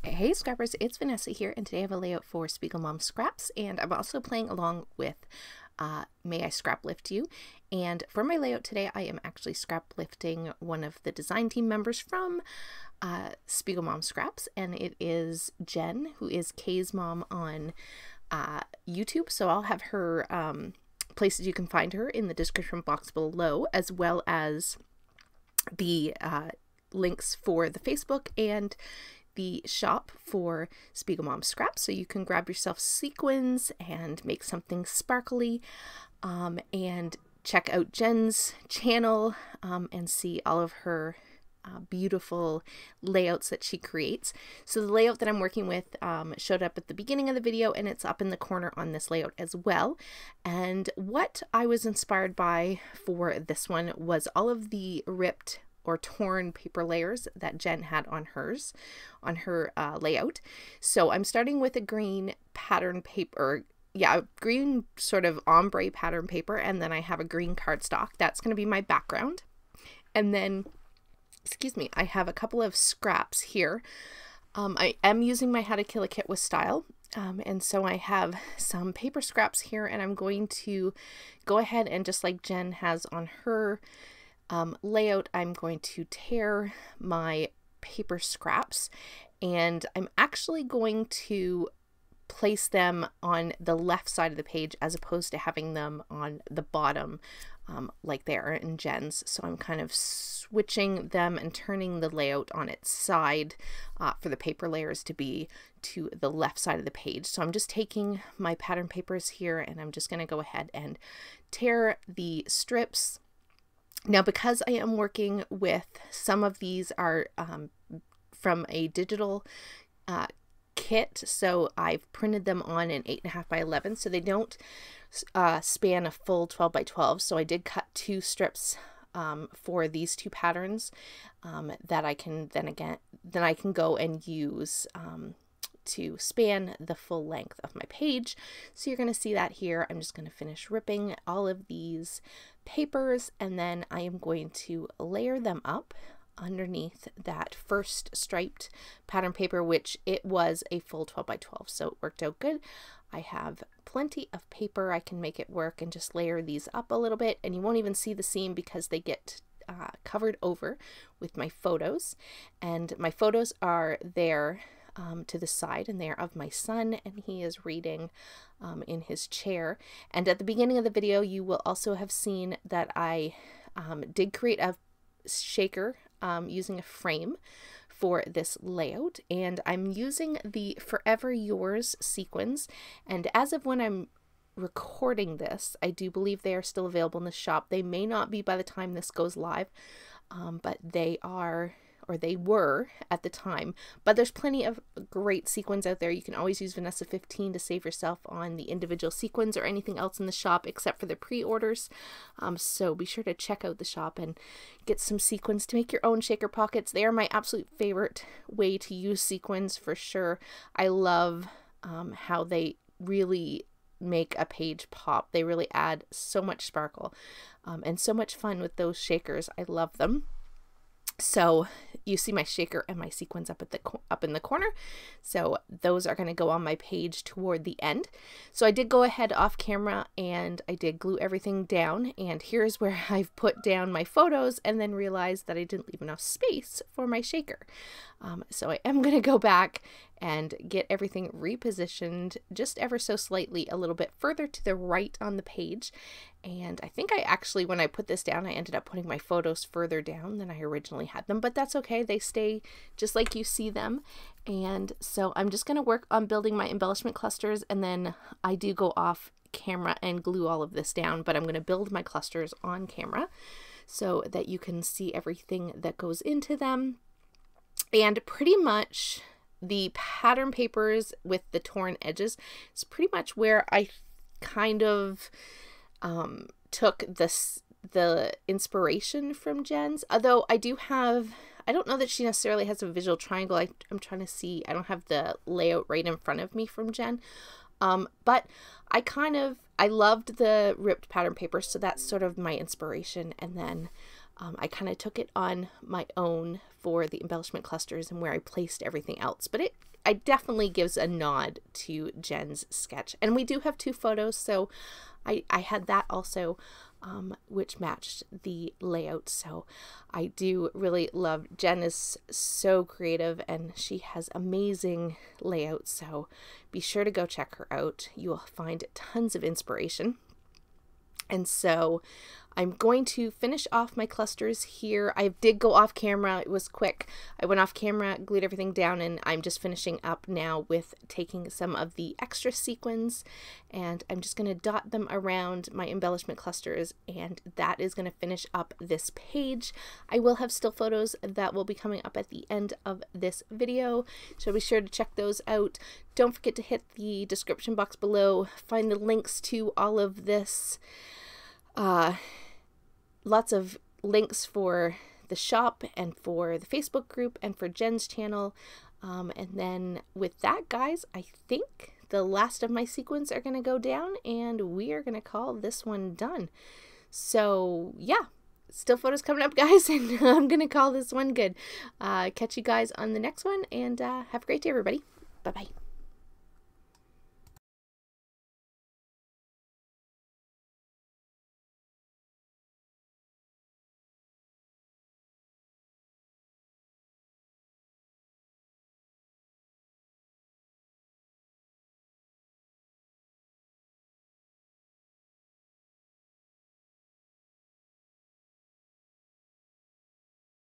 Hey Scrappers, it's Vanessa here, and today I have a layout for SPIEGELMOM Scraps, and I'm also playing along with May I Scraplift You. And for my layout today, I am actually scraplifting one of the design team members from SPIEGELMOM Scraps, and it is Jenn, who is Kay's mom on YouTube. So I'll have her places you can find her in the description box below, as well as the links for the Facebook and the shop for SPIEGELMOM Scraps, so you can grab yourself sequins and make something sparkly, and check out Jenn's channel and see all of her beautiful layouts that she creates. So the layout that I'm working with showed up at the beginning of the video, and it's up in the corner on this layout as well. And what I was inspired by for this one was all of the ripped or torn paper layers that Jenn had on hers, on her layout. So I'm starting with a green pattern paper, green sort of ombre pattern paper, and then I have a green cardstock. That's going to be my background. And then, excuse me, I have a couple of scraps here. I am using my How to Kill a Kit with Style. And so I have some paper scraps here, and I'm going to go ahead and, just like Jenn has on her layout, I'm going to tear my paper scraps, and I'm actually going to place them on the left side of the page as opposed to having them on the bottom like they are in Jenn's. So I'm kind of switching them and turning the layout on its side for the paper layers to be to the left side of the page. So I'm just taking my pattern papers here, and I'm just going to go ahead and tear the strips. Now, because I am working with, some of these are from a digital kit, so I've printed them on an 8.5 by 11, so they don't span a full 12 by 12. So I did cut 2 strips for these 2 patterns that I can then I can go and use to span the full length of my page. So you're going to see that here. I'm just going to finish ripping all of these papers, and then I am going to layer them up underneath that first striped pattern paper, which it was a full 12 by 12, so it worked out good. I have plenty of paper. I can make it work and just layer these up a little bit, and you won't even see the seam because they get covered over with my photos. And my photos are there to the side, and they are of my son, and he is reading in his chair. And at the beginning of the video, you will also have seen that I did create a shaker using a frame for this layout, and I'm using the Forever Yours sequins. And as of when I'm recording this, I do believe they are still available in the shop. They may not be by the time this goes live, but they are, or they were at the time. But there's plenty of great sequins out there. You can always use Vanessa 15 to save yourself on the individual sequins or anything else in the shop except for the pre-orders. So be sure to check out the shop and get some sequins to make your own shaker pockets. They are my absolute favorite way to use sequins for sure. I love how they really make a page pop. They really add so much sparkle and so much fun with those shakers. I love them. So you see my shaker and my sequins up in the corner. So those are going to go on my page toward the end. So I did go ahead off camera and I did glue everything down. And here's where I've put down my photos and then realized that I didn't leave enough space for my shaker. So I am going to go back and get everything repositioned just ever so slightly a little bit further to the right on the page. And I think I actually, when I put this down, I ended up putting my photos further down than I originally had them, but that's okay. They stay just like you see them. And so I'm just going to work on building my embellishment clusters, and then I do go off camera and glue all of this down, but I'm going to build my clusters on camera so that you can see everything that goes into them. And pretty much the pattern papers with the torn edges is pretty much where I kind of took the inspiration from Jenn's. Although I do have, I don't know that she necessarily has a visual triangle. I'm trying to see, I don't have the layout right in front of me from Jenn. But I loved the ripped pattern paper, so that's sort of my inspiration. And then I kind of took it on my own for the embellishment clusters and where I placed everything else, but it definitely gives a nod to Jenn's sketch. And we do have 2 photos, so I had that also, which matched the layout. So I do really love, Jenn is so creative and she has amazing layouts, so be sure to go check her out. You will find tons of inspiration. And so I'm going to finish off my clusters here. I did go off camera. It was quick. I went off camera, glued everything down, and I'm just finishing up now with taking some of the extra sequins, and I'm just going to dot them around my embellishment clusters, and that is going to finish up this page. I will have still photos that will be coming up at the end of this video, so be sure to check those out. Don't forget to hit the description box below. Find the links to all of this. Lots of links for the shop and for the Facebook group and for Jenn's channel. And then with that, guys, I think the last of my sequins are going to go down and we are going to call this one done. So yeah, still photos coming up, guys, and I'm going to call this one good. Catch you guys on the next one, and have a great day, everybody. Bye-bye.